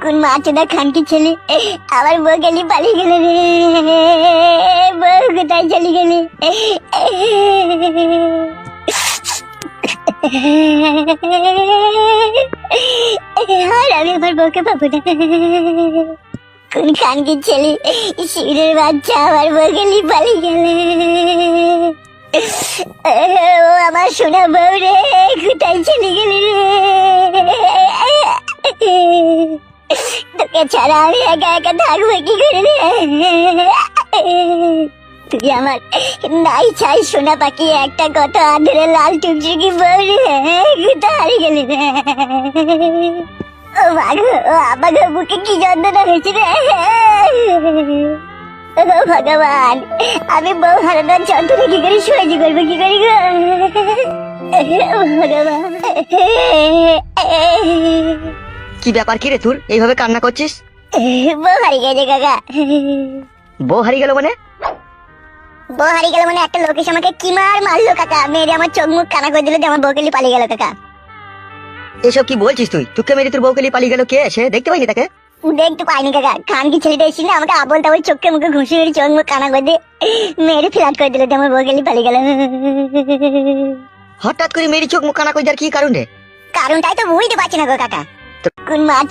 কোন মাছটা খানকি ছেলে আমার বউ গেলি পালিয়ে গেল রে। বউ কোথায় চলে গেলি? আর আমি আমার বউকে পাবো না। কোন খানকি ছেলে শিবিরের বাচ্চা আমার বউ গেলি পালিয়ে গেলে। ও আমার সোনা বউ রে, কোথায় চলে গেলি রে? তোকে ছাড়া আমি একা একা থাকবো কি করে রে? তুই আমার নাই চাই সোনা পাখি একটা কত আদরে লাল টুকটুকি বউ রে, কোথায় হারিয়ে গেলি রে? ও মাগো, ও আমাকে বুকে কি যন্ত্রণা হয়েছে রে। ও ভগবান, আমি বউ হারানোর যন্ত্রণা কি করে সহ্য করবো কি করি গো ভগবান। কি ব্যাপার, কি রে তোর এইভাবে কান্না করছিস? বউ হারিয়ে গেছে কাকা। বউ হারিয়ে গেল মানে? বউ হারিয়ে গেল মানে একটা লোক এসে আমাকে কি মারলো কাকা, মেরে আমার চোখ মুখ কানা করে দিল যে আমার বউকে নিয়ে পালিয়ে গেল কাকা। এসব কি বলছিস তুই? তোকে মেরে তোর বউকে নিয়ে পালিয়ে গেল কে? সে দেখতে পাইনি তাকে? দেখতে পাইনি কাকা, খানকি ছেলেটা এসেছিল আমাকে আবল তাবল চোখে মুখে ঘুষি মেরে চোখ মুখ কানা করে দিয়ে মেরে ফ্ল্যাট করে দিল যে আমার বউকে নিয়ে পালিয়ে গেল। হঠাৎ করে মেরি চোখ মুখ কানা করে দেওয়ার কি কারণ রে? কারণটাই তো বুঝতে পারছি না গো কাকা। কোন মাছ